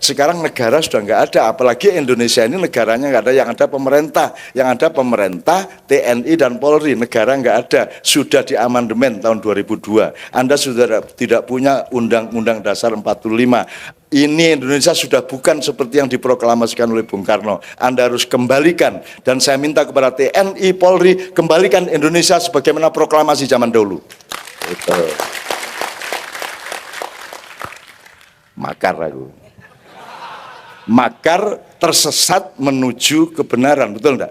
Sekarang negara sudah nggak ada, apalagi Indonesia ini negaranya nggak ada, yang ada pemerintah, TNI dan Polri, negara nggak ada, sudah diamandemen tahun 2002. Anda sudah tidak punya Undang-Undang Dasar 45. Ini Indonesia sudah bukan seperti yang diproklamasikan oleh Bung Karno. Anda harus kembalikan, dan saya minta kepada TNI, Polri, kembalikan Indonesia sebagaimana proklamasi zaman dulu. Itu. Makar aku. Makar tersesat menuju kebenaran, betul enggak?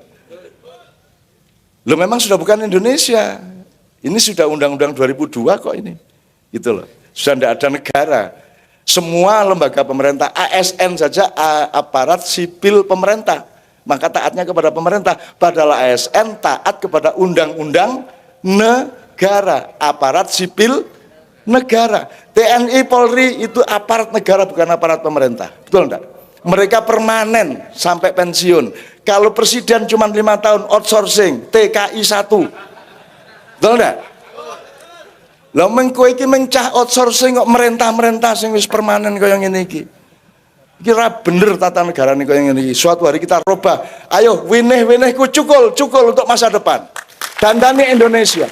Lo memang sudah bukan Indonesia. Ini sudah Undang-Undang 2002 kok ini. Gitu loh. Sudah enggak ada negara. Semua lembaga pemerintah, ASN saja, aparat sipil pemerintah, maka taatnya kepada pemerintah. Padahal ASN taat kepada undang-undang negara, aparat sipil negara. TNI, Polri itu aparat negara, bukan aparat pemerintah. Betul enggak? Mereka permanen sampai pensiun. Kalau presiden cuma 5 tahun, outsourcing, TKI 1. Betul enggak? Lah mengko iki mencah outsourcing kok merentah-merentah sing wis permanen kaya ngene iki. Kira bener tata negara nih kaya ngene iki. Suatu hari kita rubah. Ayo winih-winihku cukul untuk masa depan. Dandani Indonesia.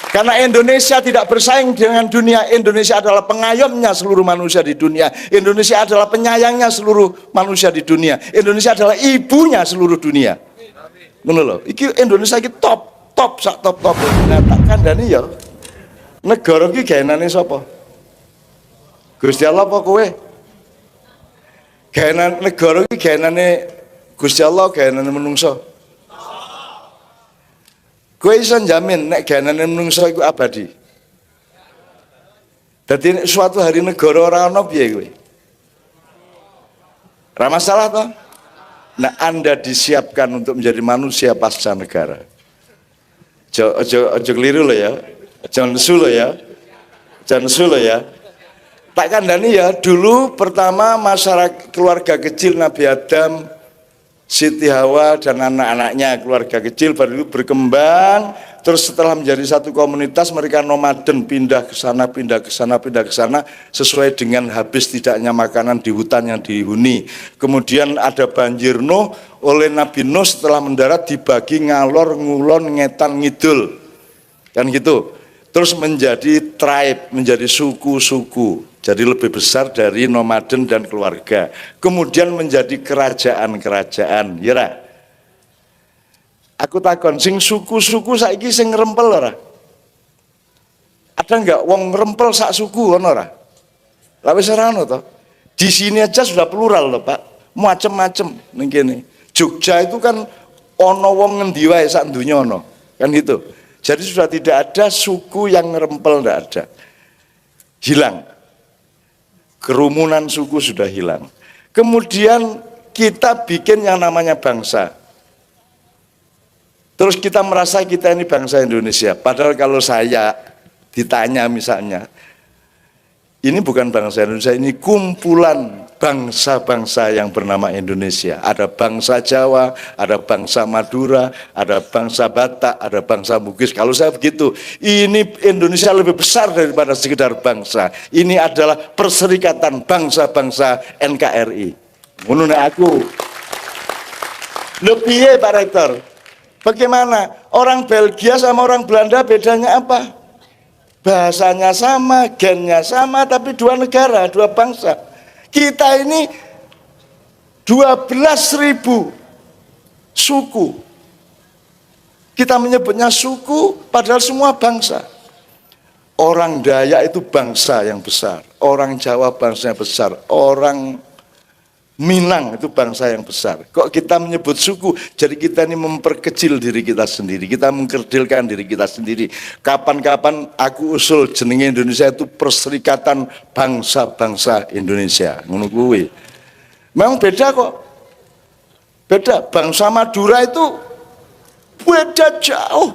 Karena Indonesia tidak bersaing dengan dunia. Indonesia adalah pengayomnya seluruh manusia di dunia. Indonesia adalah penyayangnya seluruh manusia di dunia. Indonesia adalah ibunya seluruh dunia. Ngono lho. Iki Indonesia iki top sak top. Nah, tak kandhani ya. Negara iki gaenane sapa? Gusti Allah apa kowe? Gaenan negara iki gaenane Gusti Allah, gaenane menungso. Kowe iso jamin nek gaenane menungso iku abadi. Dadi suatu hari negara ora ana piye kowe? Ora masalah toh? Nah, Anda disiapkan untuk menjadi manusia pasca negara. Ojo keliru loh ya. Jangan nesu loh ya. Tak kandani ya, dulu pertama masyarakat keluarga kecil Nabi Adam, Siti Hawa dan anak-anaknya, keluarga kecil baru berkembang, terus setelah menjadi satu komunitas mereka nomaden, pindah ke sana sesuai dengan habis tidaknya makanan di hutan yang dihuni. Kemudian ada banjir Nuh, oleh Nabi Nuh setelah mendarat dibagi ngalor, ngulon, ngetan, ngidul. Kan gitu. Terus menjadi tribe, menjadi suku-suku. Jadi lebih besar dari nomaden dan keluarga. Kemudian menjadi kerajaan-kerajaan, ya ra? Aku takon, sing suku-suku saiki sing ngrempel ora? Ada enggak wong ngrempel sak suku ono ora? Lah wis ora ono to. Di sini aja sudah plural loh, Pak. Macem-macem ning kene. Jogja itu kan ono wong ngendi wae sak donya ono. Kan gitu. Jadi sudah tidak ada suku yang ngerempel, tidak ada. Hilang. Kerumunan suku sudah hilang. Kemudian kita bikin yang namanya bangsa. Terus kita merasa kita ini bangsa Indonesia. Padahal kalau saya ditanya misalnya, ini bukan bangsa Indonesia, ini kumpulan bangsa-bangsa yang bernama Indonesia. Ada bangsa Jawa, ada bangsa Madura, ada bangsa Batak, ada bangsa Bugis. Kalau saya begitu, ini Indonesia lebih besar daripada sekedar bangsa. Ini adalah perserikatan bangsa-bangsa NKRI. Menurut aku, lebih Pak Rektor. Bagaimana? Orang Belgia sama orang Belanda bedanya apa? Bahasanya sama, gennya sama, tapi dua negara, dua bangsa. Kita ini 12.000 suku. Kita menyebutnya suku, padahal semua bangsa. Orang Dayak itu bangsa yang besar, orang Jawa bangsa yang besar, orang Minang itu bangsa yang besar. Kok kita menyebut suku? Jadi kita ini memperkecil diri kita sendiri, kita mengkerdilkan diri kita sendiri. Kapan-kapan aku usul jenenge Indonesia itu Perserikatan Bangsa-Bangsa Indonesia. Ngono kuwi. Memang beda kok. Beda. Bangsa Madura itu beda jauh.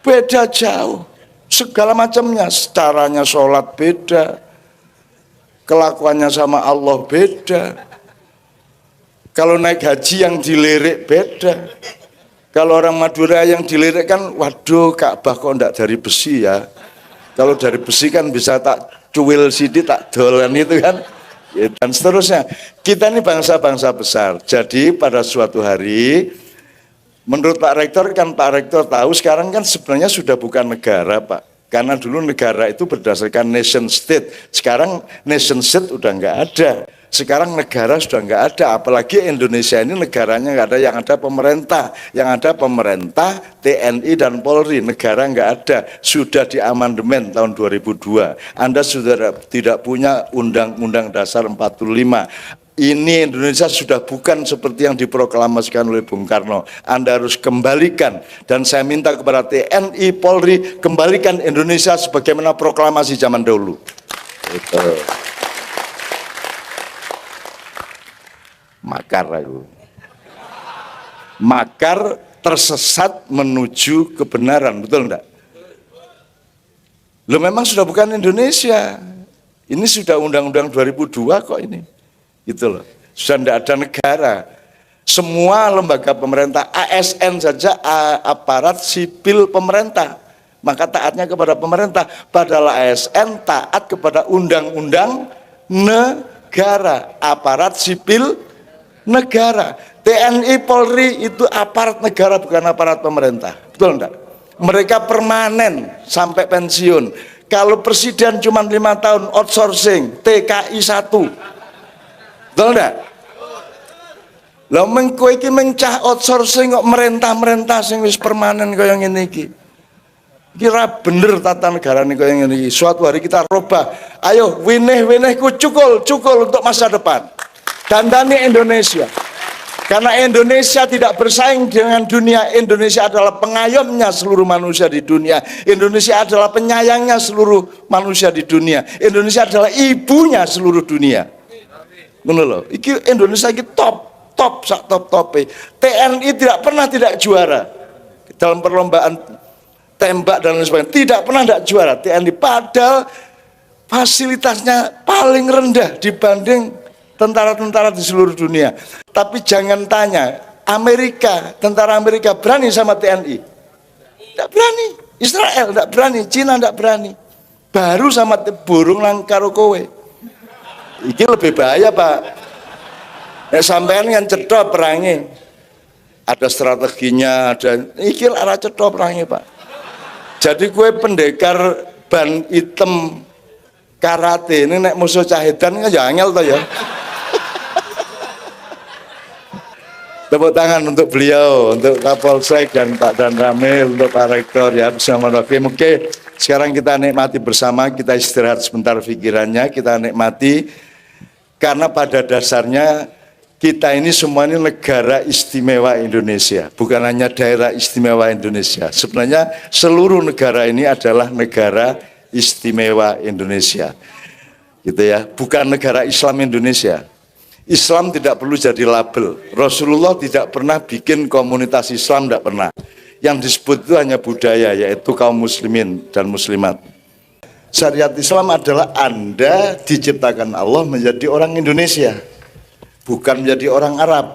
Beda jauh. Segala macamnya, caranya sholat beda. Kelakuannya sama Allah beda. Kalau naik haji yang dilirik beda. Kalau orang Madura yang dilirik kan, waduh Ka'bah kok enggak dari besi ya. Kalau dari besi kan bisa tak cuwil sidik, tak dolan itu kan. Ya, dan seterusnya. Kita ini bangsa-bangsa besar. Jadi pada suatu hari, menurut Pak Rektor kan, Pak Rektor tahu sekarang kan sebenarnya sudah bukan negara, Pak. Karena dulu negara itu berdasarkan nation state. Sekarang nation state udah nggak ada. Sekarang negara sudah nggak ada. Apalagi Indonesia ini negaranya nggak ada. Yang ada pemerintah. Yang ada pemerintah, TNI dan Polri. Negara nggak ada. Sudah diamandemen tahun 2002. Anda sudah tidak punya Undang-Undang Dasar 45. Ini Indonesia sudah bukan seperti yang diproklamasikan oleh Bung Karno. Anda harus kembalikan. Dan saya minta kepada TNI, Polri, kembalikan Indonesia sebagaimana proklamasi zaman dahulu. Itu. Makar aku. Makar tersesat menuju kebenaran, betul enggak? Loh memang sudah bukan Indonesia. Ini sudah Undang-Undang 2002 kok ini. Gitu loh. Sudah tidak ada negara. Semua lembaga pemerintah, ASN saja, aparat sipil pemerintah, maka taatnya kepada pemerintah. Padahal ASN taat kepada undang-undang negara, aparat sipil negara. TNI Polri itu aparat negara, bukan aparat pemerintah. Betul enggak? Mereka permanen sampai pensiun. Kalau presiden cuma 5 tahun outsourcing, TKI 1. Betul enggak? Lah mengko iki mencah outsourcing kok merentah-merentah sing wis permanen kaya ngene iki. Kira bener tata negara ini kaya ngene iki. Suatu hari kita robah. Ayo winih-winihku cukul untuk masa depan. Dandani Indonesia. Karena Indonesia tidak bersaing dengan dunia. Indonesia adalah pengayomnya seluruh manusia di dunia. Indonesia adalah penyayangnya seluruh manusia di dunia. Indonesia adalah ibunya seluruh dunia. Ngono lho, iki Indonesia iki top sak top-tope. TNI tidak pernah tidak juara dalam perlombaan tembak dan lain sebagainya. Tidak pernah tidak juara TNI, padahal fasilitasnya paling rendah dibanding tentara-tentara di seluruh dunia. Tapi jangan tanya, tentara Amerika berani sama TNI? Tidak berani. Israel tidak berani, Cina tidak berani. Baru sama burung nang karo kowe. Iki lebih bahaya, Pak. Sampean kan cetha perangi. Ada strateginya, ada iki arah cetha perangi, Pak. Jadi kue pendekar ban hitam karate ini nek musuh cahidan kan ya angel toh ya. Tepuk tangan untuk beliau, untuk Kapolsek dan Pak Dan Ramil, untuk Pak Rektor ya bersama Rofi. Oke, sekarang kita nikmati bersama, kita istirahat sebentar pikirannya, kita nikmati. Karena pada dasarnya kita ini semua ini negara istimewa Indonesia, bukan hanya daerah istimewa Indonesia. Sebenarnya seluruh negara ini adalah negara istimewa Indonesia, gitu ya. Bukan negara Islam Indonesia. Islam tidak perlu jadi label. Rasulullah tidak pernah bikin komunitas Islam, tidak pernah. Yang disebut itu hanya budaya, yaitu kaum muslimin dan muslimat. Syariat Islam adalah Anda diciptakan Allah menjadi orang Indonesia, bukan menjadi orang Arab.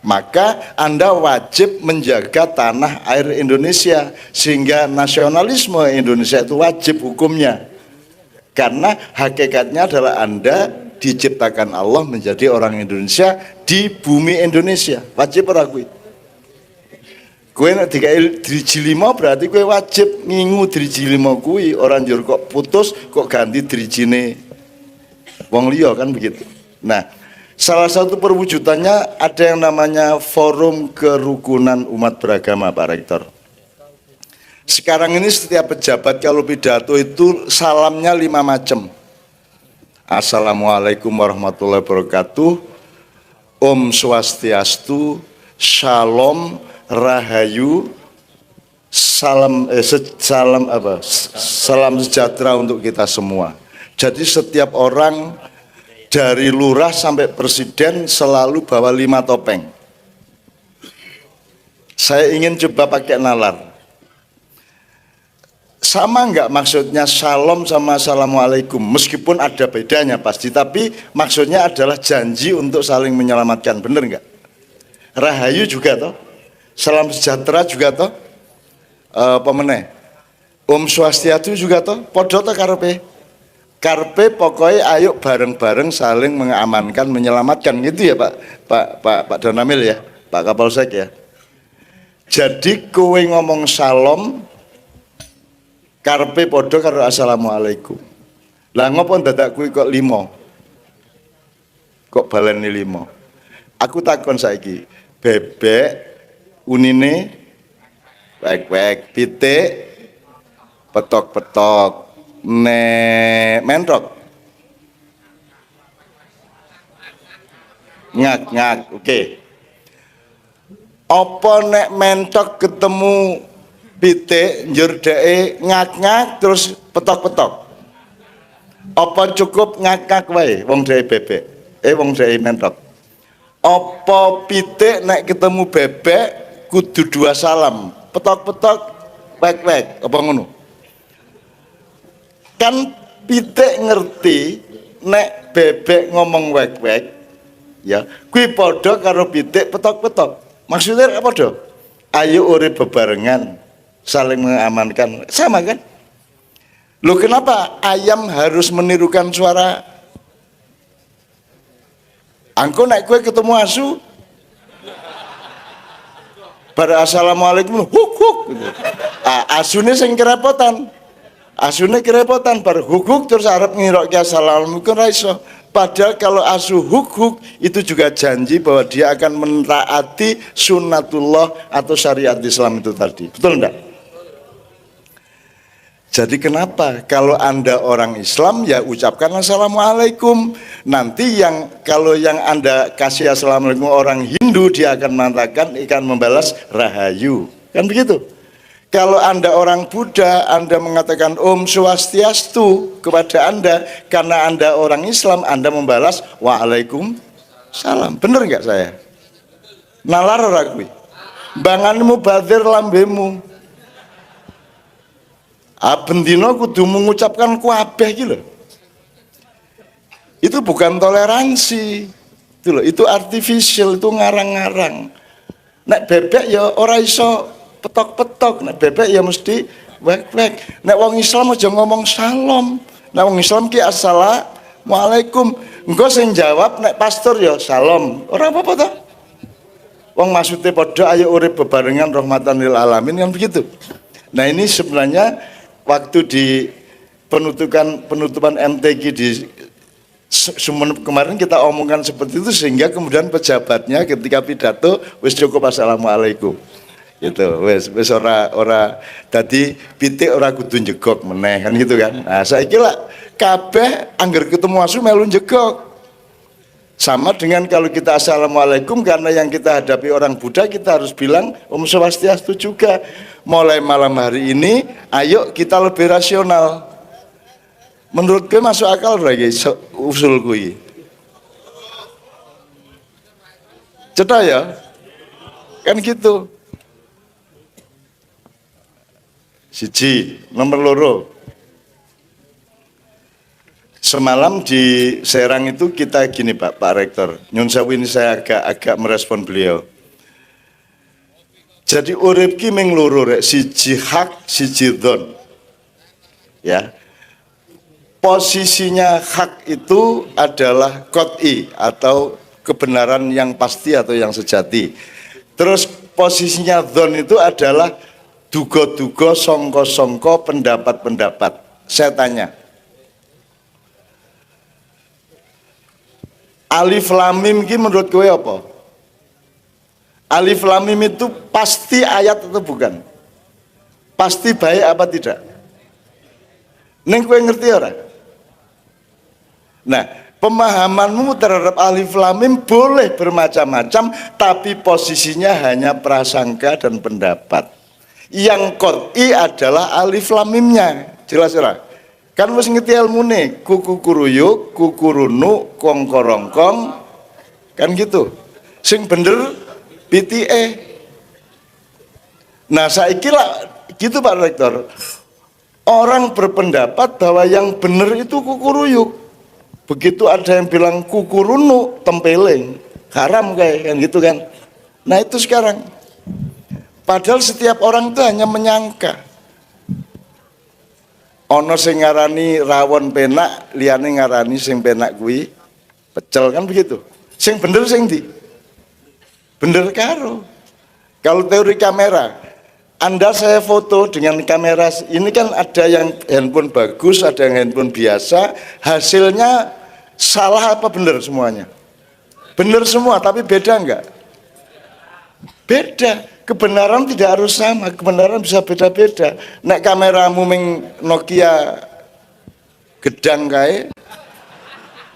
Maka Anda wajib menjaga tanah air Indonesia, sehingga nasionalisme Indonesia itu wajib hukumnya. Karena hakikatnya adalah Anda diciptakan Allah menjadi orang Indonesia di bumi Indonesia. Wajib ora kuwi. Kowe nek dikai driji 5 berarti kowe wajib ngingu driji 5 kuwi, ora njur kok putus kok ganti drijine wong liya kan begitu. Nah, salah satu perwujudannya ada yang namanya Forum Kerukunan Umat Beragama, Pak Rektor. Sekarang ini setiap pejabat kalau pidato itu salamnya 5 macam. Assalamualaikum warahmatullahi wabarakatuh, Om Swastiastu, Shalom, Rahayu, salam sejahtera untuk kita semua. Jadi setiap orang dari lurah sampai presiden selalu bawa 5 topeng. Saya ingin coba pakai nalar. Sama enggak maksudnya shalom sama assalamualaikum? Meskipun ada bedanya pasti, tapi maksudnya adalah janji untuk saling menyelamatkan, bener enggak? Rahayu juga toh, salam sejahtera juga toh, pemeneh Om Swastiastu juga toh, podo toh karepe. Karpe pokoknya ayo bareng-bareng saling mengamankan, menyelamatkan gitu ya Pak Donamil ya, Pak Kapolsek ya. Jadi kowe ngomong salam, karpe podo karo assalamualaikum. Lah ngopo dadak kuwi kok 5? Kok baleni 5? Aku takon saiki, bebek unine wek-wek, pitik petok-petok, mentok ngak-ngak, oke. Apa nek mentok ketemu pitik njur dheke ngak-ngak terus petok-petok? Apa cukup ngak-ngak wae wong dheke bebek? Wong dheke mentok. Apa pitik nek ketemu bebek kudu 2 salam, petok-petok, wek-wek, apa ngono? Kan pitik ngerti nek bebek ngomong wek-wek ya kuwi padha karo pitik petok-petok. Maksudnya apa padha? Ayo urip bebarengan, saling mengamankan, sama kan? Loh kenapa ayam harus menirukan suara? Angko nek kowe ketemu asu pada assalamualaikum huk huk gitu. Asune sing kerepotan. Asune kerepotan bar huk-huk terus arep ngirokke assalamualaikum ra iso. Padahal kalau asu huk-huk itu juga janji bahwa dia akan mentaati sunnatullah atau syariat Islam itu tadi. Betul enggak? Jadi kenapa kalau Anda orang Islam ya ucapkan assalamualaikum. Nanti kalau yang Anda kasih assalamualaikum orang Hindu dia akan mengatakan akan membalas rahayu. Kan begitu? Kalau Anda orang Buddha, Anda mengatakan Om Swastiastu kepada Anda, karena Anda orang Islam, Anda membalas Waalaikumsalam. Bener nggak saya? Nalar ora kuwi? Banganmu badir lambemu. Bendina kudu mengucapkan kabeh iki lho. Itu bukan toleransi. Itu loh, itu artificial, itu ngarang-ngarang. Nek bebek ya ora iso petok-petok, nek bebek ya mesti wek-wek. Nek wong Islam aja ngomong salam. Nek wong Islam ki assalamualaikum. Engko sing jawab nek pastor ya salam. Ora apa-apa ta? Wong maksudnya padha ayo urip bebarengan rahmatan lil alamin kan begitu. Nah, ini sebenarnya waktu di penutupan MTQ di Sumenep kemarin kita omongkan seperti itu sehingga kemudian pejabatnya ketika pidato wis cukup assalamualaikum. Gitu, wis ora dadi pitik ora kudu njegok meneh kan gitu kan. Nah, saiki lak kabeh angger ketemu asu melu njegok. Sama dengan kalau kita assalamualaikum, karena yang kita hadapi orang Buddha kita harus bilang Om Swastiastu juga. Mulai malam hari ini ayo kita lebih rasional. Menurut gue masuk akal lagi usul gue. Cetak ya? Kan gitu. Siji, nomor loro. Semalam di Serang itu kita gini Pak Rektor. Nyun sewu ini saya agak merespon beliau. Jadi urip ki ming loro rek, siji hak, siji dzon. Ya. Posisinya hak itu adalah qot'i atau kebenaran yang pasti atau yang sejati. Terus posisinya dzon itu adalah duga-duga, songko-songko, pendapat-pendapat. Saya tanya, Alif Lam Mim ki menurut kowe apa? Alif Lam Mim itu pasti ayat atau bukan? Pasti baik apa tidak? Neng kowe ngerti ora? Nah, pemahamanmu terhadap Alif Lam Mim boleh bermacam-macam, tapi posisinya hanya prasangka dan pendapat. Yang qot'i adalah Alif Lam Mimnya. Jelas ora? Kan wis ngerti ilmune, kuku kuruyuk, kuku runu, kongkorongkong, kan gitu. Sing bener PTE. Nah, saiki lah gitu Pak Rektor. Orang berpendapat bahwa yang bener itu kuku ruyuk. Begitu ada yang bilang kuku runu, tempeleng, haram kayak kan gitu kan. Nah, itu sekarang. Padahal setiap orang itu hanya menyangka. Ana sing ngarani rawon penak, liyane ngarani sing penak kuwi pecel, kan begitu. Sing bener sing ndi? Bener karo. Kalau teori kamera, Anda saya foto dengan kamera, ini kan ada yang handphone bagus, ada yang handphone biasa, hasilnya salah apa bener semuanya? Bener semua, tapi beda enggak? Beda. Kebenaran tidak harus sama, kebenaran bisa beda-beda. Nek kameramu ming Nokia gedang kae,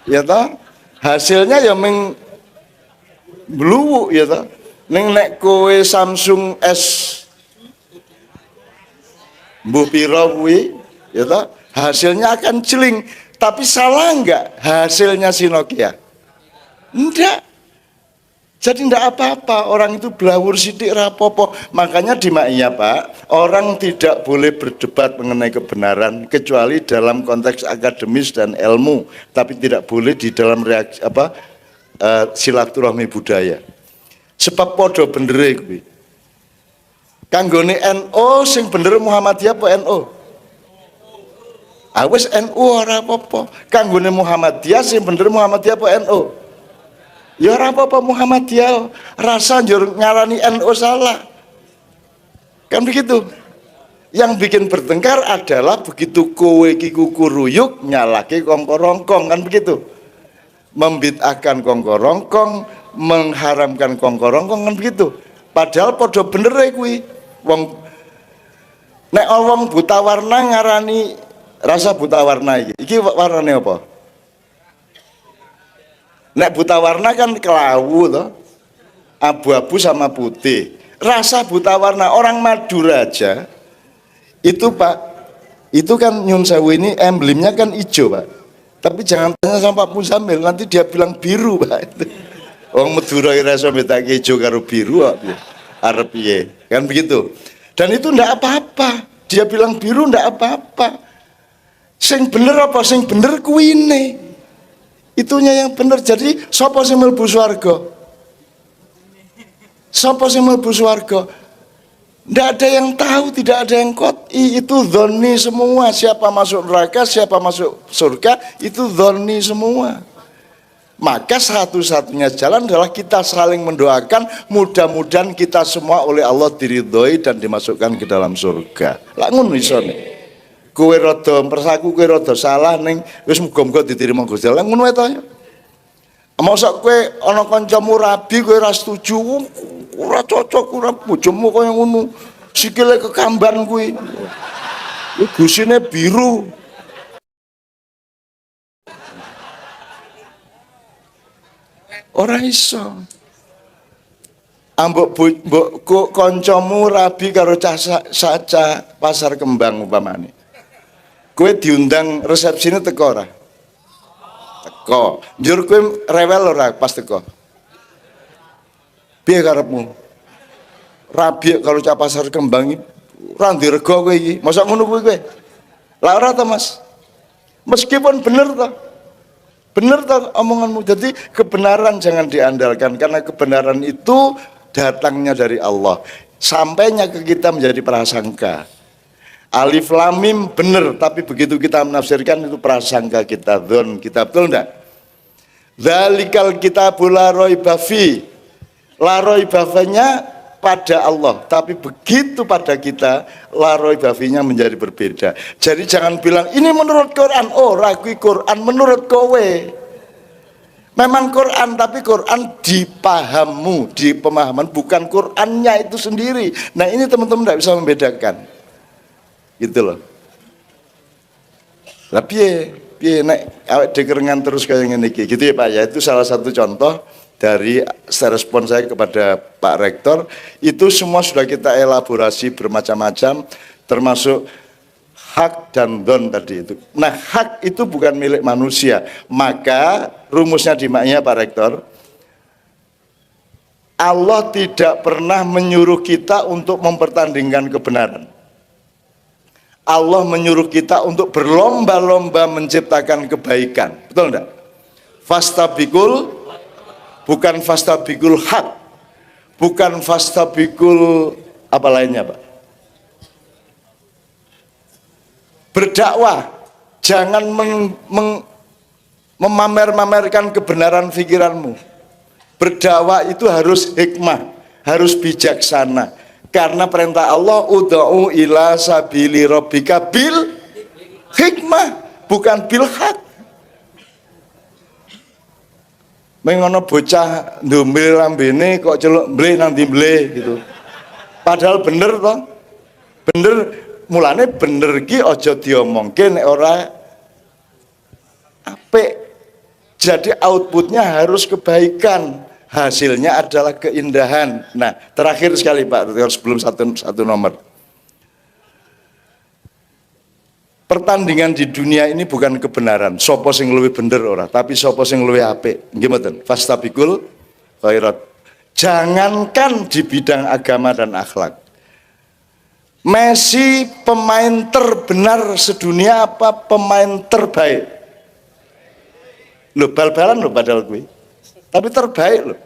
ya toh, hasilnya ya ming bluwu, ya toh. Nek kowe Samsung S mbuh pira kuwi, ya toh, hasilnya akan celing. Tapi salah enggak hasilnya si Nokia? Enggak. Jadi tidak apa-apa, orang itu belawur sidik rapopo. Makanya di Ma'iyah Pak, orang tidak boleh berdebat mengenai kebenaran kecuali dalam konteks akademis dan ilmu, tapi tidak boleh di dalam reaksi silaturahmi budaya. Sebab podo bendere kuwi. Kanggone NU sing bener Muhammadiyah apa NU? Wis NU ora apa-apa. Kanggone Muhammadiyah sing bener Muhammadiyah apa NU? Ya ora apa-apa Muhammadiyah, rasa njur ngarani NU salah. Kan begitu. Yang bikin bertengkar adalah begitu kowe ki kukuruyuk nyalake kongkorongkong, kan begitu. Membid'ahkan kongkorongkong, mengharamkan kongkorongkong, kan begitu. Padahal podo bener kuwi. Wong nek wong buta warna ngarani rasa buta warna iki. Iki warnane apa? Nek buta warna kan kelawu toh, abu-abu sama putih. Rasa buta warna orang Madura aja itu Pak, itu kan Nyun Sewu ini emblemnya kan hijau Pak. Tapi jangan tanya sama Pak Muzamil, nanti dia bilang biru Pak. Orang Madura rasa betake hijau karo biru arep piye, kan begitu. Dan itu ndak apa-apa. Dia bilang biru ndak apa-apa. Sing bener apa sing bener kuine. Itunya yang benar. Jadi sapa sing mlebu swarga? Sapa sing mlebu swarga? Tidak ada yang tahu, tidak ada yang qot'i. Itu dzonni semua. Siapa masuk neraka, siapa masuk surga, itu dzonni semua. Maka satu-satunya jalan adalah kita saling mendoakan, mudah-mudahan kita semua oleh Allah diridhoi dan dimasukkan ke dalam surga. Lah ngono isone. Kowe rada persaku, kowe rada salah ning wis muga-muga diterima Gusti Allah, ngono to ya. Mosok kowe ana kancamu rabi kowe ora setuju, ora cocok, ora bojomu kaya ngono. Sikile kekamban kuwi. Gusine biru. Ora iso. Ambok kancamu rabi karo cah saca pasar kembang umpamane. Kowe diundang resepsine teko ora? Teko. Njur kowe rewel ora pas teko? Piye karepmu? Rabi kalau cah pasar kembang iki ora ndirego kowe iki. Mosok ngono kuwi kowe? Lah ora to, Mas? Meskipun bener to. Bener to omonganmu. Jadi kebenaran jangan diandalkan karena kebenaran itu datangnya dari Allah. Sampainya ke kita menjadi prasangka. Alif lam mim benar, tapi begitu kita menafsirkan itu prasangka kita, dzon kita, betul enggak? Dzalikal kitabul la raiba fi. La raiba finya pada Allah, tapi begitu pada kita la raiba finya menjadi berbeda. Jadi jangan bilang ini menurut Quran, oh ragu Quran menurut kowe. Memang Quran, tapi Quran di pahammu, di pemahaman, bukan Qurannya itu sendiri. Nah ini teman-teman tidak bisa membedakan. Gitu loh. Lah piye nek awake dikerengan terus kayak ngene iki gitu ya Pak ya. Itu salah satu contoh dari respon saya kepada Pak Rektor. Itu semua sudah kita elaborasi bermacam-macam termasuk hak dan don tadi itu. Nah, hak itu bukan milik manusia. Maka rumusnya di Ma'iyah Pak Rektor, Allah tidak pernah menyuruh kita untuk mempertandingkan kebenaran. Allah menyuruh kita untuk berlomba-lomba menciptakan kebaikan. Betul enggak? Fastabikul, bukan fastabikul hak, bukan fastabikul apa lainnya Pak? Berdakwah, jangan memamer-mamerkan kebenaran pikiranmu. Berdakwah itu harus hikmah, harus bijaksana. Karena perintah Allah, ud'u ila sabili rabbika bil hikmah, bukan bil hak. Mengono bocah ndombil lambene kok celuk mbleh nang ndi mbleh gitu. Padahal bener toh? Bener, mulane bener ki aja diomongke nek ora apik. Jadi outputnya harus kebaikan, hasilnya adalah keindahan. Nah, terakhir sekali Pak, sebelum satu nomor. Pertandingan di dunia ini bukan kebenaran, sapa sing luwih bener ora, tapi sapa sing luwih apik. Nggih mboten? Fastabiqul khairat. Jangankan di bidang agama dan akhlak. Messi pemain terbenar sedunia apa pemain terbaik? Loh, bal-balan loh padahal gue. Tapi terbaik loh.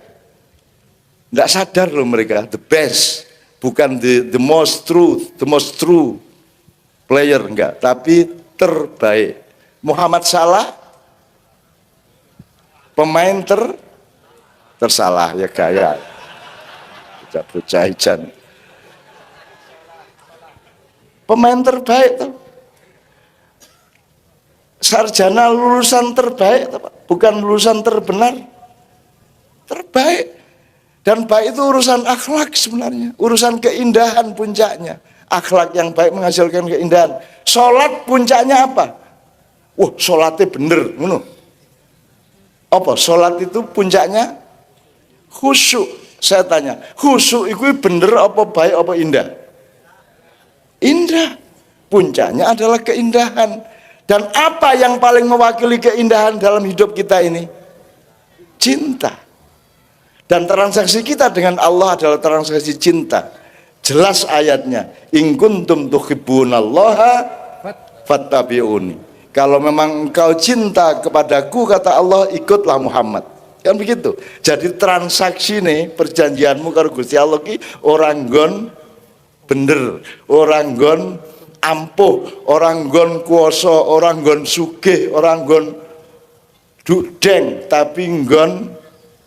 Nggak sadar loh mereka, the best. Bukan the most true player, enggak, tapi terbaik. Muhammad Salah pemain tersalah ya kayak bocah ijan. Pemain terbaik tuh. Sarjana lulusan terbaik, bukan lulusan terbenar. Terbaik. Dan baik itu urusan akhlak sebenarnya, urusan keindahan puncaknya. Akhlak yang baik menghasilkan keindahan. Sholat puncaknya apa? Wah, sholatnya bener, ngono. Apa? Sholat itu puncaknya khusyuk. Saya tanya, khusyuk itu bener apa baik apa indah? Indah. Puncaknya adalah keindahan. Dan apa yang paling mewakili keindahan dalam hidup kita ini? Cinta. Dan transaksi kita dengan Allah adalah transaksi cinta. Jelas ayatnya, in kuntum tuhibbunallaha fattabi'uni. Kalau memang engkau cinta kepadaku, kata Allah, ikutlah Muhammad. Kan begitu. Jadi transaksi nih, perjanjianmu karo Gusti Allah ki orang gon bener, orang gon ampuh, orang gon kuoso, orang gon sugih, orang gon dudeng, tapi nggon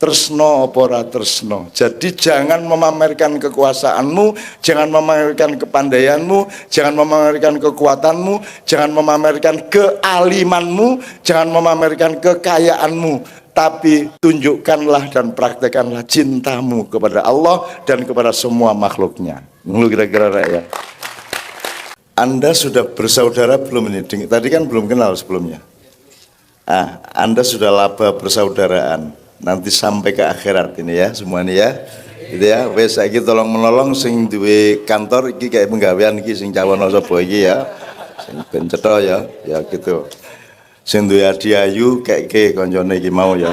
tresno apa ora tresno. Jadi jangan memamerkan kekuasaanmu, jangan memamerkan kepandaianmu, jangan memamerkan kekuatanmu, jangan memamerkan kealimanmu, jangan memamerkan kekayaanmu, tapi tunjukkanlah dan praktekanlah cintamu kepada Allah dan kepada semua makhluknya. Lu kira-kira ya. Anda sudah bersaudara belum ini? Tadi kan belum kenal sebelumnya. Anda sudah laba persaudaraan. Nanti sampai ke akhirat ini ya semuanya ya. Gitu ya. Wes saiki tolong menolong sing duwe kantor iki kayak penggawean iki sing cawono sapa iki ya. Sing ben cetha ya. Ya gitu. Sing duwe adiayu kayak koncone iki mau ya.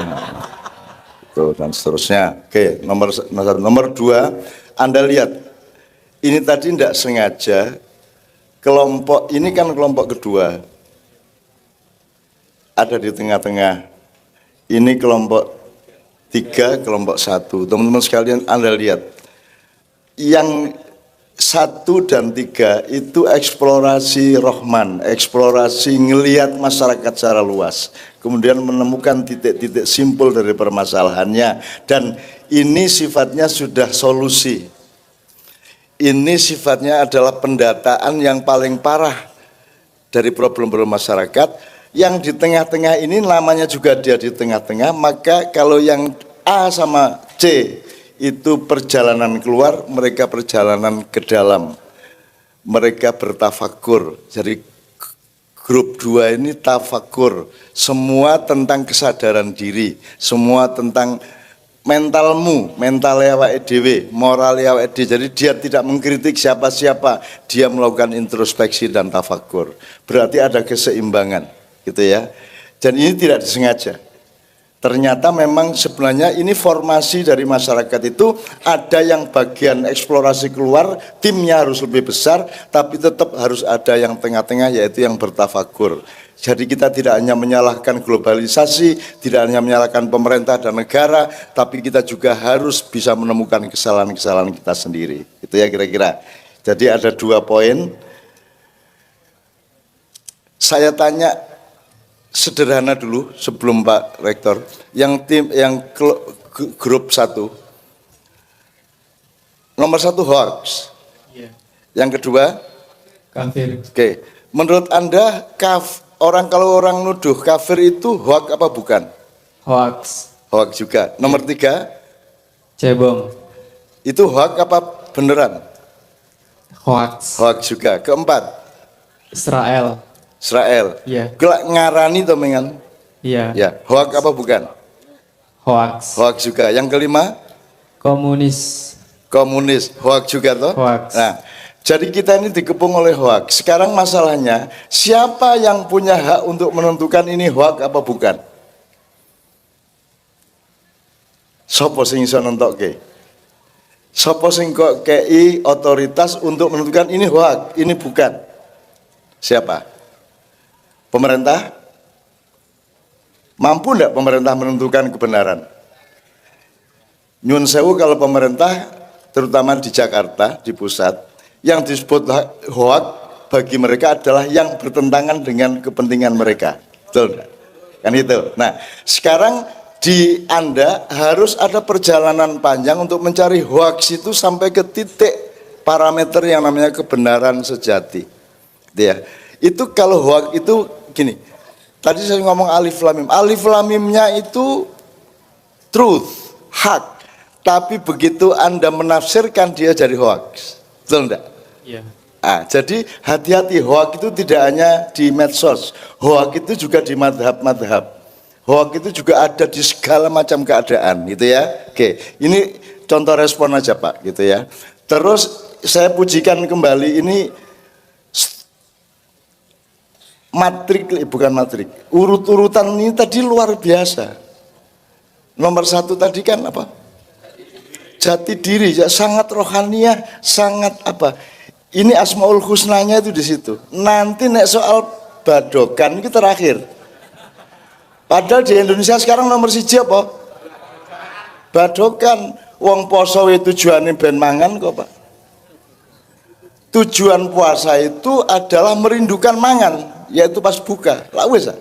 Itu dan seterusnya. Oke, nomor 2, Anda lihat. Ini tadi tidak sengaja kelompok ini kan kelompok kedua. Ada di tengah-tengah. Ini kelompok 3, kelompok 1. Teman-teman sekalian, Anda lihat yang 1 dan 3 itu eksplorasi rohman, eksplorasi ngelihat masyarakat secara luas, kemudian menemukan titik-titik simpul dari permasalahannya, dan ini sifatnya sudah solusi. Ini sifatnya adalah pendataan yang paling parah dari problem-problem masyarakat. Yang di tengah-tengah ini namanya juga dia di tengah-tengah, maka kalau yang A sama C itu perjalanan keluar, mereka perjalanan ke dalam, mereka bertafakur. Jadi grup 2 ini tafakur, semua tentang kesadaran diri, semua tentang mentalmu, mental awake dhewe, moral awake dhewe. Jadi dia tidak mengkritik siapa-siapa, dia melakukan introspeksi dan tafakur. Berarti ada keseimbangan. Gitu ya. Dan ini tidak disengaja. Ternyata memang sebenarnya ini formasi dari masyarakat itu ada yang bagian eksplorasi keluar, timnya harus lebih besar, tapi tetap harus ada yang tengah-tengah, yaitu yang bertafakur. Jadi kita tidak hanya menyalahkan globalisasi, tidak hanya menyalahkan pemerintah dan negara, tapi kita juga harus bisa menemukan kesalahan-kesalahan kita sendiri. Itu ya kira-kira. Jadi ada 2 poin. Saya tanya sederhana dulu sebelum Pak Rektor, yang grup 1, nomor 1 hoax, yang kedua kafir. Oke, menurut Anda kalau orang nuduh kafir itu hoax apa bukan? Hoax. Hoax juga. Nomor 3, Cebong. itu hoax apa beneran? Hoax. Hoax juga. Keempat, Israel. Israel. Iya. Gelak ngarani to mengan. Iya. Ya, hoax apa bukan? Hoax. Hoax juga. Yang kelima, Komunis. komunis, hoax juga toh? Hoax. Nah, jadi kita ini dikepung oleh hoax. Sekarang masalahnya, siapa yang punya hak untuk menentukan ini hoax apa bukan? Sopo sing iso nentokke? Sopo sing kok kei otoritas untuk menentukan ini hoax, ini bukan? Siapa? Pemerintah? Mampu enggak pemerintah menentukan kebenaran? Nyun sewu kalau pemerintah, terutama di Jakarta, di pusat, yang disebut hoax bagi mereka adalah yang bertentangan dengan kepentingan mereka. Betul enggak? Kan itu. Nah, sekarang di Anda harus ada perjalanan panjang untuk mencari hoax itu sampai ke titik parameter yang namanya kebenaran sejati. Gitu ya. Itu kalau hoax itu gini. Tadi saya ngomong alif lam mim. Alif lam mimnya itu truth, hak. Tapi begitu Anda menafsirkan dia jadi hoax. Betul enggak? Iya. Jadi hati-hati, hoax itu tidak hanya di medsos. Hoax itu juga di madhab-madhab. Hoax itu juga ada di segala macam keadaan, gitu ya. Oke, ini contoh respon aja Pak, gitu ya. Terus saya pujikan kembali ini bukan matrik. Urut-urutan ini tadi luar biasa. Nomor 1 tadi kan apa? Jati diri, ya, sangat rohaniah, sangat apa? Ini Asmaul Husnanya itu di situ. Nanti nek soal badokan itu terakhir. Padahal di Indonesia sekarang nomor 1 apa? Badokan. Wong poso tujuannya ben mangan kok Pak. Tujuan puasa itu adalah merindukan mangan, yaitu pas buka. Lah wis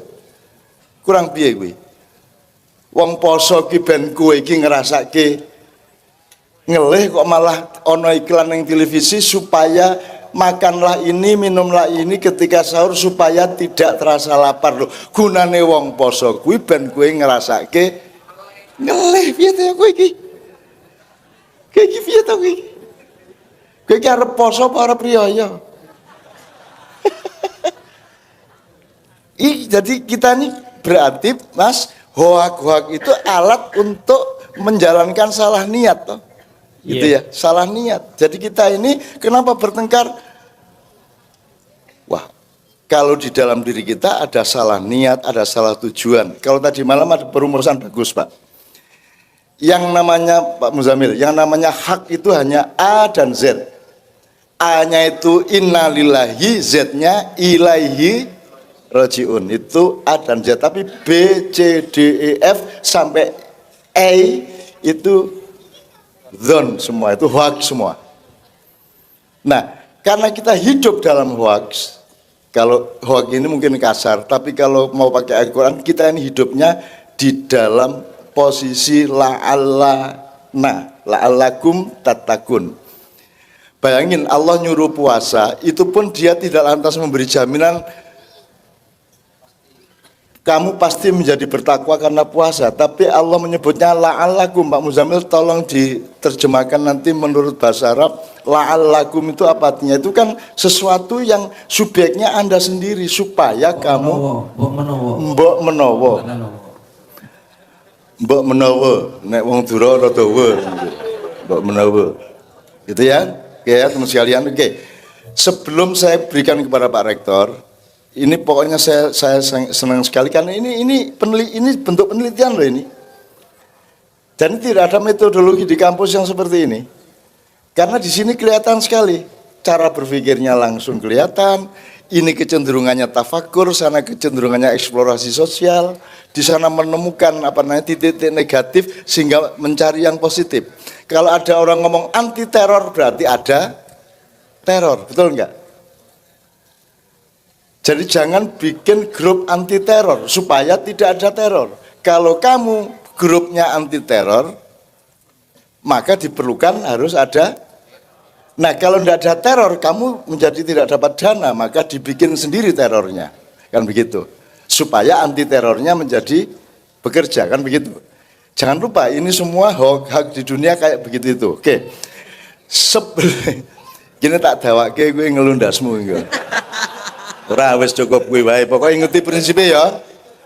kurang piye kuwi? Wong poso ki ben kowe iki ngrasake ngelih kok malah ono iklan yang televisi supaya makanlah ini, minumlah ini ketika sahur supaya tidak terasa lapar loh. Gunane wong poso kuwi ben kowe ngrasake ngelih piye to kowe iki? Kowe iki piye to kowe iki? Kowe iki arep poso apa arep riyaya? Jadi kita ini berarti Mas, hoak-hoak itu alat untuk menjalankan salah niat toh. Gitu ya, salah niat. Jadi kita ini kenapa bertengkar? Wah, kalau di dalam diri kita ada salah niat, ada salah tujuan. Kalau tadi malam ada perumusan bagus Pak. Yang namanya Pak Muzamil, yang namanya hak itu hanya A dan Z. A-nya itu innalillahi, Z-nya ilaihi rajiun. Itu A dan Z. Tapi B, C, D, E, F sampai E itu zon semua, itu hoax semua. Nah, karena kita hidup dalam hoax, kalau hoax ini mungkin kasar, tapi kalau mau pakai Al-Quran, kita ini hidupnya di dalam posisi la'allakum tattaqun. Bayangin Allah nyuruh puasa, itu pun dia tidak lantas memberi jaminan kamu pasti menjadi bertakwa karena puasa, tapi Allah menyebutnya la'allakum. Pak Muzamil tolong diterjemahkan nanti menurut bahasa Arab, la'allakum itu apa artinya? Itu kan sesuatu yang subjeknya Anda sendiri supaya kamu mbok menawa nek wong dura rada dawa mbok menawa. Gitu ya. Oke ya teman sekalian. Oke. Sebelum saya berikan kepada Pak Rektor, ini pokoknya saya senang sekali karena ini bentuk penelitian loh ini. Dan tidak ada metodologi di kampus yang seperti ini. Karena di sini kelihatan sekali cara berpikirnya langsung kelihatan. Ini kecenderungannya tafakur, sana kecenderungannya eksplorasi sosial, di sana menemukan titik-titik negatif sehingga mencari yang positif. Kalau ada orang ngomong anti teror berarti ada teror, betul enggak? Jadi jangan bikin grup anti teror supaya tidak ada teror. Kalau kamu grupnya anti teror, maka diperlukan harus ada. Nah kalau tidak ada teror, kamu menjadi tidak dapat dana, maka dibikin sendiri terornya, kan begitu. Supaya anti terornya menjadi bekerja, kan begitu. Jangan lupa ini semua hak di dunia kayak begitu itu. Oke. Gini tak dawake gue ngelundasmu gitu. Ora wis cukup kuwi wae. Pokoke ngerti prinsipnya ya.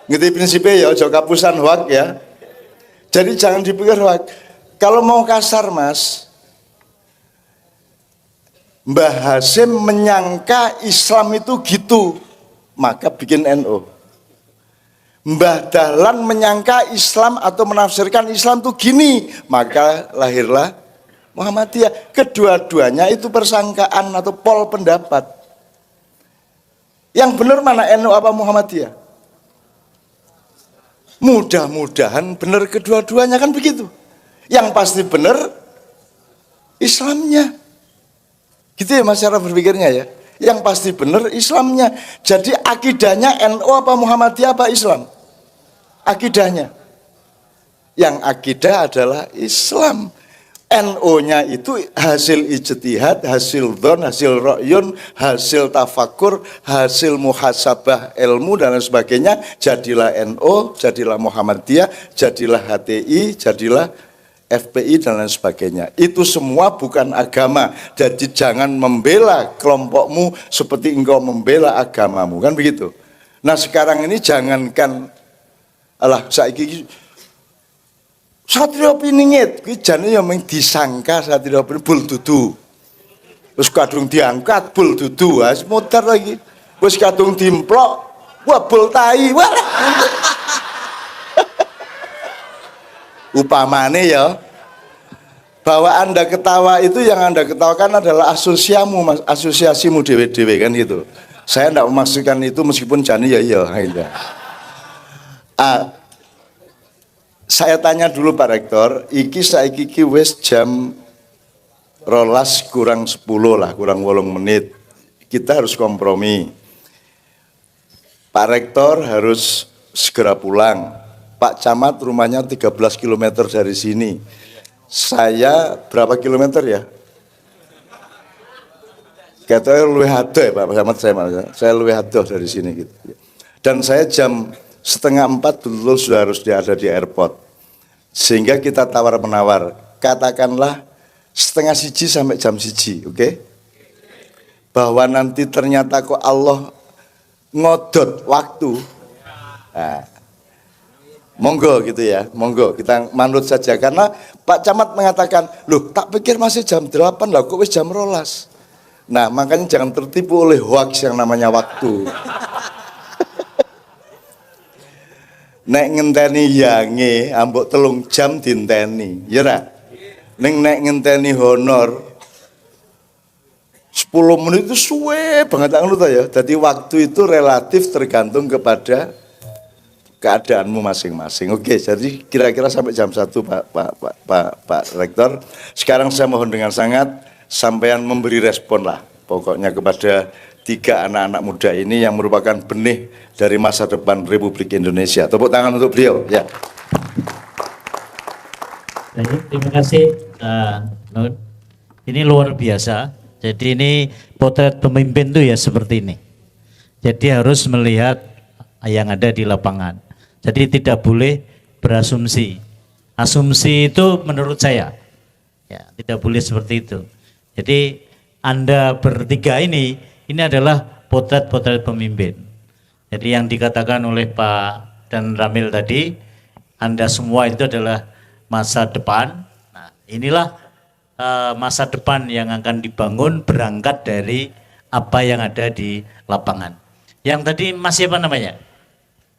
Ngerti prinsipnya ya, aja kapusan hoak ya. Jadi jangan dipikir hoak. Kalau mau kasar Mas, Mbah Hasyim menyangka Islam itu gitu, maka bikin NU. Mbah Dahlan menyangka Islam atau menafsirkan Islam itu gini, maka lahirlah Muhammadiyah. Kedua-duanya itu persangkaan atau pol pendapat. Yang benar mana NU apa Muhammadiyah? Mudah-mudahan benar kedua-duanya, kan begitu. Yang pasti benar Islamnya. Gitu ya Mas cara berpikirnya ya. Yang pasti benar Islamnya. Jadi akidahnya NU apa Muhammadiyah apa Islam? Akidahnya. Yang akidah adalah Islam. NU-nya itu hasil ijtihad, hasil dhon, hasil ra'yun, hasil tafakur, hasil muhasabah ilmu dan lain sebagainya. Jadilah NU, jadilah Muhammadiyah, jadilah HTI, jadilah FPI dan lain sebagainya. Itu semua bukan agama. Jadi jangan membela kelompokmu seperti engkau membela agamamu, kan begitu. Nah sekarang ini jangankan alah saiki Satrio Piningit, kuwi jane ya mung disangka Satrio Piningit bul dudu. Wis kadung diangkat bul dudu, wis muter lagi. Wis kadung dimplok, wah bul tai. Wah. Upamane ya, bahwa Anda ketawa itu yang Anda ketawakan adalah asosiasimu dewe-dewe kan gitu. Saya tidak memaksudkan itu meskipun jane ya iya. Saya tanya dulu Pak Rektor, saiki wis jam 12 kurang 10 lah, kurang 8 menit. Kita harus kompromi. Pak Rektor harus segera pulang. Pak Camat rumahnya 13 km dari sini. Saya berapa kilometer ya? Katanya luwih adoh ya Pak Camat, saya luwih adoh dari sini gitu. Dan saya jam 3:30 betul sudah harus ada di airport. Sehingga kita tawar-menawar, katakanlah 12:30 sampai jam 1, oke? Bahwa nanti ternyata kok Allah ngodot waktu. Nah, monggo gitu ya, monggo kita manut saja. Karena Pak Camat mengatakan, loh tak pikir masih jam 8 lah, kok wis jam 12. Nah makanya jangan tertipu oleh hoax yang namanya waktu. Nek ngenteni yange ambok 3 jam dinteni, ya ra? Nek ngenteni honor 10 menit itu suwe banget ngono ta ya. Jadi waktu itu relatif tergantung kepada keadaanmu masing-masing. Oke, jadi kira-kira sampai jam 1 Pak Rektor. Sekarang saya mohon dengan sangat sampean memberi respon lah pokoknya kepada 3 anak-anak muda ini yang merupakan benih dari masa depan Republik Indonesia. Tepuk tangan untuk beliau ya. Baik, terima kasih Nur. Ini luar biasa. Jadi ini potret pemimpin itu ya seperti ini. Jadi harus melihat yang ada di lapangan. Jadi tidak boleh berasumsi. Asumsi itu menurut saya ya tidak boleh seperti itu. Jadi Anda bertiga ini adalah potret-potret pemimpin. Jadi yang dikatakan oleh Pak dan Ramil tadi, Anda semua itu adalah masa depan. Nah, inilah masa depan yang akan dibangun berangkat dari apa yang ada di lapangan. Yang tadi Mas siapa namanya?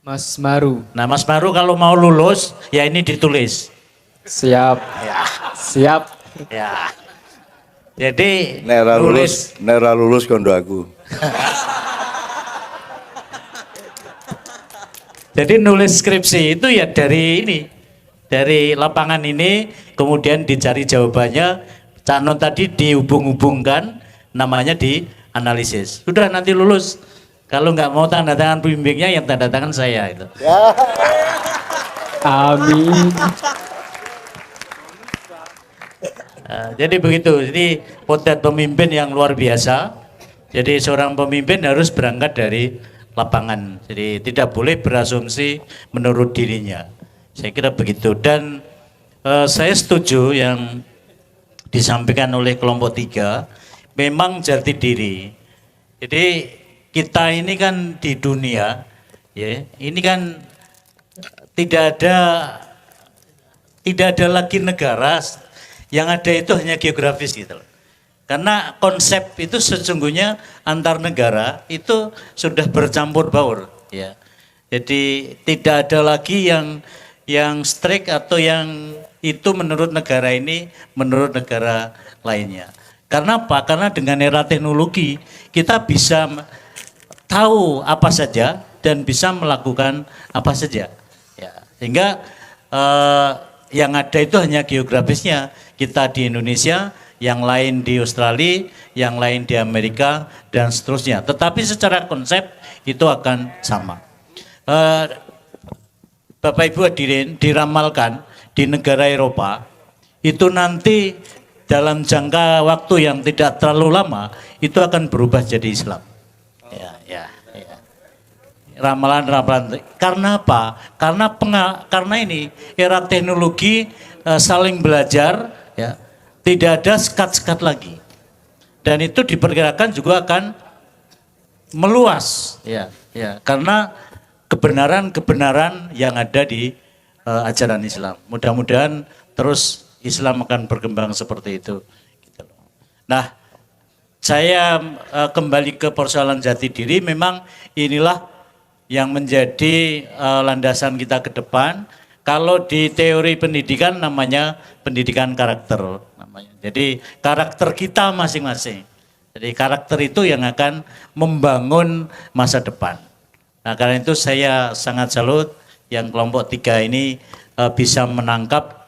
Mas Maru. Nah, Mas Maru kalau mau lulus, ya ini ditulis. Siap. Ya. Siap. Ya. Jadi Nera lulus kondo aku. Jadi nulis skripsi itu ya dari ini, dari lapangan ini, kemudian dicari jawabannya, canon tadi dihubung-hubungkan, namanya dianalisis. Sudah nanti lulus, Kalau nggak mau tanda tangan pembimbingnya, yang tanda tangan saya itu. Amin. Jadi begitu. Jadi potret pemimpin yang luar biasa. Jadi seorang pemimpin harus berangkat dari lapangan. Jadi tidak boleh berasumsi menurut dirinya. Saya kira begitu. Dan saya setuju yang disampaikan oleh kelompok 3. Memang jati diri. Jadi kita ini kan di dunia, ya, ini kan tidak ada lagi negara, yang ada itu hanya geografis gitu loh. Karena konsep itu sesungguhnya antar negara itu sudah bercampur baur, ya. Jadi tidak ada lagi yang strict atau yang itu menurut negara ini, menurut negara lainnya. Karena apa? Karena dengan era teknologi kita bisa tahu apa saja dan bisa melakukan apa saja. Ya, sehingga yang ada itu hanya geografisnya. Kita di Indonesia, yang lain di Australia, yang lain di Amerika, dan seterusnya. Tetapi secara konsep itu akan sama. Bapak Ibu hadirin, diramalkan di negara Eropa, itu nanti dalam jangka waktu yang tidak terlalu lama, itu akan berubah jadi Islam. Ya. Ramalan. Karena apa? Karena ini era teknologi, saling belajar, ya, tidak ada sekat-sekat lagi. Dan itu diperkirakan juga akan meluas, ya. Karena kebenaran-kebenaran yang ada di ajaran Islam. Mudah-mudahan terus Islam akan berkembang seperti itu. Nah, saya kembali ke persoalan jati diri. Memang inilah yang menjadi landasan kita ke depan. Kalau di teori pendidikan namanya pendidikan karakter namanya. Jadi karakter kita masing-masing. Jadi karakter itu yang akan membangun masa depan. Nah, karena itu saya sangat salut yang kelompok 3 ini bisa menangkap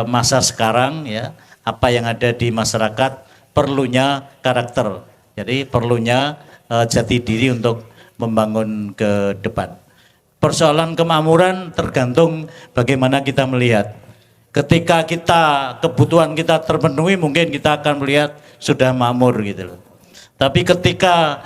masa sekarang, ya, apa yang ada di masyarakat, perlunya karakter. Jadi perlunya jati diri untuk membangun ke depan. Persoalan kemakmuran tergantung bagaimana kita melihat. Ketika kebutuhan kita terpenuhi, mungkin kita akan melihat sudah makmur gitu loh. Tapi ketika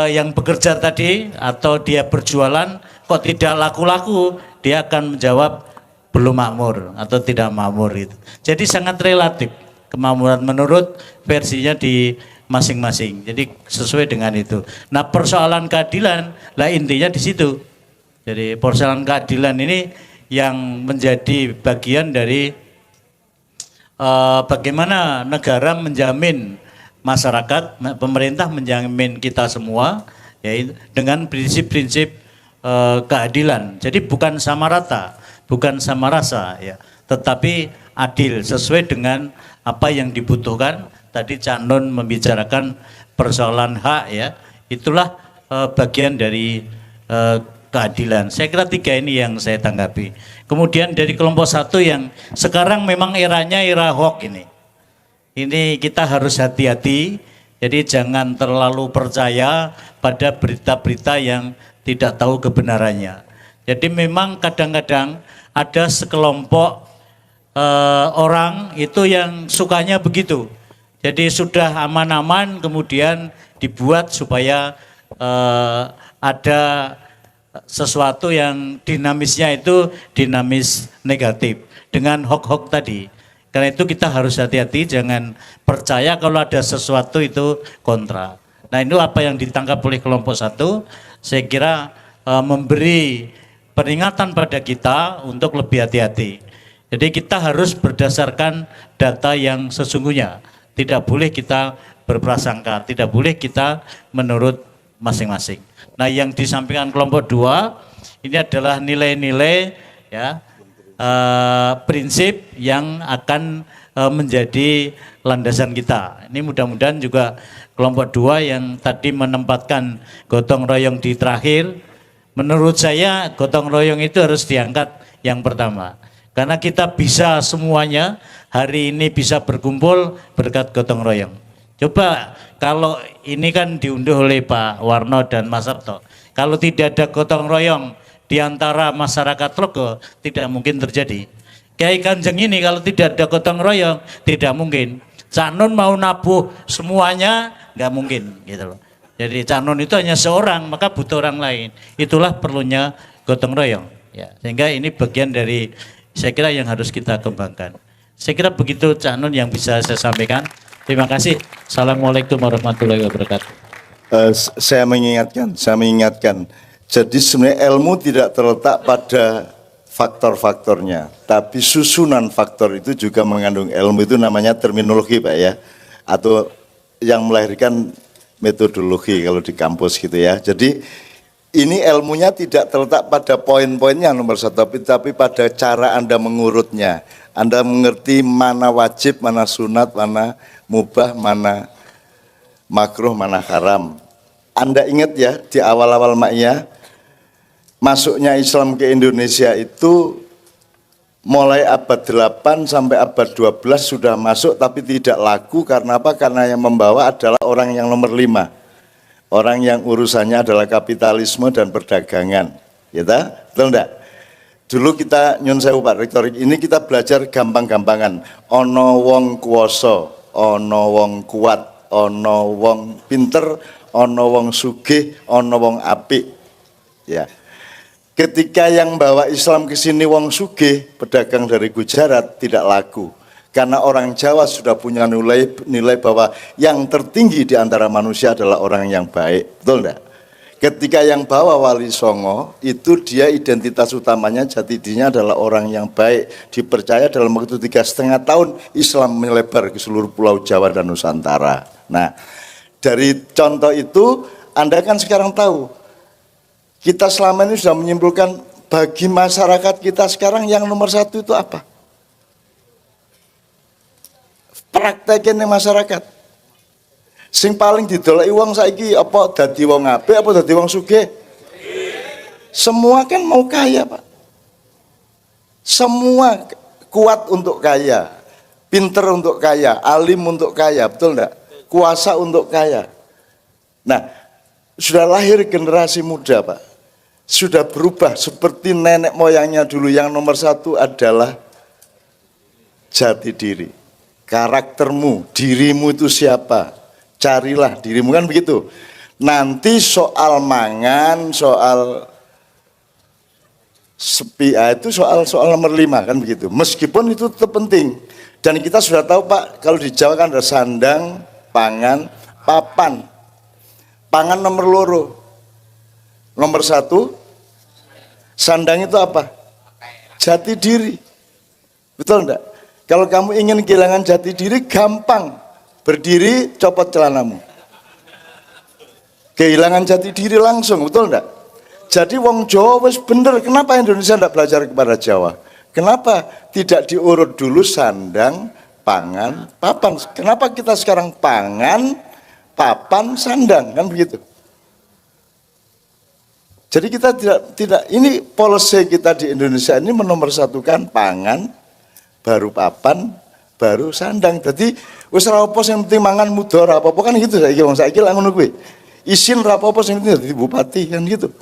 yang bekerja tadi atau dia berjualan kok tidak laku-laku, dia akan menjawab belum makmur atau tidak makmur itu. Jadi sangat relatif kemakmuran menurut versinya di masing-masing. Jadi sesuai dengan itu. Nah, persoalan keadilan lah intinya di situ. Jadi persoalan keadilan ini yang menjadi bagian dari bagaimana negara menjamin masyarakat, pemerintah menjamin kita semua, ya, dengan prinsip-prinsip keadilan. Jadi bukan sama rata, bukan sama rasa, ya, tetapi adil sesuai dengan apa yang dibutuhkan. Tadi Cak Nun membicarakan persoalan hak, ya, itulah bagian dari keadilan. Saya kira 3 ini yang saya tanggapi. Kemudian dari kelompok 1 yang sekarang memang eranya era hoax ini. Ini kita harus hati-hati. Jadi jangan terlalu percaya pada berita-berita yang tidak tahu kebenarannya. Jadi memang kadang-kadang ada sekelompok orang itu yang sukanya begitu. Jadi sudah aman-aman kemudian dibuat supaya ada sesuatu yang dinamisnya itu dinamis negatif dengan hoax-hoax tadi. Karena itu kita harus hati-hati, jangan percaya kalau ada sesuatu itu kontra. Nah, ini apa yang ditangkap oleh kelompok 1, saya kira memberi peringatan pada kita untuk lebih hati-hati. Jadi kita harus berdasarkan data yang sesungguhnya. Tidak boleh kita berprasangka, tidak boleh kita menurut masing-masing. Nah, yang disampaikan kelompok 2 ini adalah nilai-nilai, ya, prinsip yang akan menjadi landasan kita. Ini mudah-mudahan juga kelompok 2 yang tadi menempatkan gotong royong di terakhir, menurut saya gotong royong itu harus diangkat yang pertama. Karena kita bisa semuanya hari ini bisa berkumpul berkat gotong royong. Coba kalau ini kan diunduh oleh Pak Warno dan Mas Sabto. Kalau tidak ada gotong royong di antara masyarakat Logo, tidak mungkin terjadi. Kiai Kanjeng ini kalau tidak ada gotong royong, tidak mungkin. Cak Nun mau nabuh semuanya, nggak mungkin gitu loh. Jadi Cak Nun itu hanya seorang, maka butuh orang lain. Itulah perlunya gotong royong. Ya, sehingga ini bagian dari saya kira yang harus kita kembangkan. Saya kira begitu Cak Nun yang bisa saya sampaikan. Terima kasih. Assalamualaikum warahmatullahi wabarakatuh. Saya mengingatkan. Jadi sebenarnya ilmu tidak terletak pada faktor-faktornya, tapi susunan faktor itu juga mengandung ilmu, itu namanya terminologi Pak ya, atau yang melahirkan metodologi kalau di kampus gitu ya. Jadi ini ilmunya tidak terletak pada poin-poinnya nomor satu, tapi pada cara Anda mengurutnya. Anda mengerti mana wajib, mana sunat, mana mubah, mana makruh, mana haram. Anda ingat ya di awal-awal Ma'iyah, masuknya Islam ke Indonesia itu mulai abad 8 sampai abad 12 sudah masuk tapi tidak laku. Karena apa? Karena yang membawa adalah orang yang nomor 5. Orang yang urusannya adalah kapitalisme dan perdagangan. Ya, betul enggak? Dulu kita nyun sewu Pak Rektor, ini kita belajar gampang-gampangan. Ono wong kuwasa, ono wong kuat, ono wong pinter, ono wong sugih, ono wong apik. Ya. Ketika yang bawa Islam ke sini wong sugih, pedagang dari Gujarat, tidak laku. Karena orang Jawa sudah punya nilai bahwa yang tertinggi di antara manusia adalah orang yang baik. Betul enggak? Ketika yang bawa Wali Songo, itu dia identitas utamanya, jati dirinya adalah orang yang baik. Dipercaya dalam waktu 3,5 tahun Islam melebar ke seluruh pulau Jawa dan Nusantara. Nah, dari contoh itu Anda kan sekarang tahu, kita selama ini sudah menyimpulkan bagi masyarakat kita sekarang yang nomor satu itu apa? Praktekin masyarakat. Sing paling didoleki wong saiki apa dadi wong apik apa dadi wong sugih? Semua kan mau kaya, Pak. Semua kuat untuk kaya, pinter untuk kaya, alim untuk kaya, betul enggak? Kuasa untuk kaya. Nah, sudah lahir generasi muda, Pak. Sudah berubah seperti nenek moyangnya dulu. Yang nomor satu adalah jati diri. Karaktermu, dirimu itu siapa? Carilah dirimu, kan begitu. Nanti soal mangan, soal sepi, itu soal nomor 5 kan begitu. Meskipun itu tetap penting. Dan kita sudah tahu Pak, kalau di Jawa kan ada sandang, pangan, papan. Pangan nomor loro. Nomor 1, sandang itu apa? Jati diri. Betul enggak? Kalau kamu ingin kehilangan jati diri, gampang. Berdiri, copot celanamu. Kehilangan jati diri langsung, betul enggak? Jadi wong Jawa wis bener, kenapa Indonesia tidak belajar kepada Jawa? Kenapa tidak diurut dulu sandang, pangan, papan? Kenapa kita sekarang pangan, papan, sandang, kan begitu? Jadi kita tidak ini policy kita di Indonesia ini menomorsatukan pangan, baru papan, baru sandang. Jadi wis ora apa sing penting mangan mudhar apa-apa kan gitu saiki wong saiki lak ngono kuwi. Isin ora apa-apa sing penting dadi bupati kan gitu.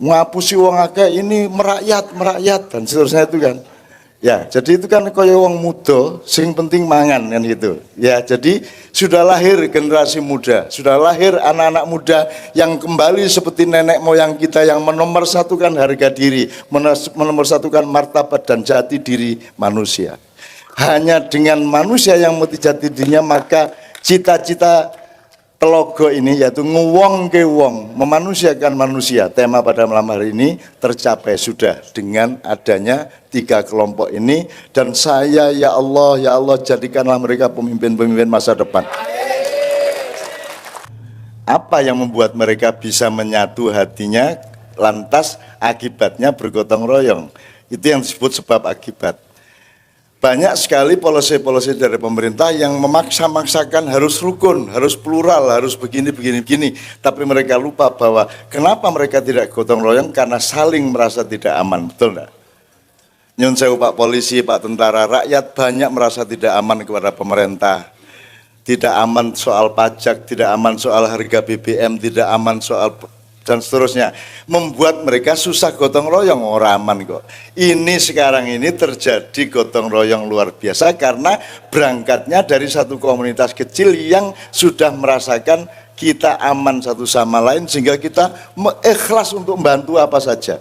Ngapusi wong akeh ini merakyat dan seterusnya itu kan. Ya, jadi itu kan kaya wong muda sing penting mangan kan gitu. Ya, jadi sudah lahir generasi muda, sudah lahir anak-anak muda yang kembali seperti nenek moyang kita yang menomorsatukan harga diri, menomorsatukan martabat dan jati diri manusia. Hanya dengan manusia yang mati jati dirinya, maka cita-cita telogo ini yaitu nguwong ke wong, memanusiakan manusia, tema pada malam hari ini tercapai sudah dengan adanya 3 kelompok ini. Dan saya ya Allah jadikanlah mereka pemimpin-pemimpin masa depan. Apa yang membuat mereka bisa menyatu hatinya, lantas akibatnya bergotong royong. Itu yang disebut sebab akibat. Banyak sekali polisi-polisi dari pemerintah yang memaksa-maksakan harus rukun, harus plural, harus begini. Tapi mereka lupa bahwa kenapa mereka tidak gotong royong, karena saling merasa tidak aman, betul enggak? Nyun sewu Pak Polisi, Pak Tentara, rakyat banyak merasa tidak aman kepada pemerintah. tidak aman soal pajak, tidak aman soal harga BBM, tidak aman soal dan seterusnya, membuat mereka susah gotong royong. Orang aman kok. Ini sekarang ini terjadi gotong royong luar biasa karena berangkatnya dari satu komunitas kecil yang sudah merasakan kita aman satu sama lain sehingga kita ikhlas untuk membantu apa saja.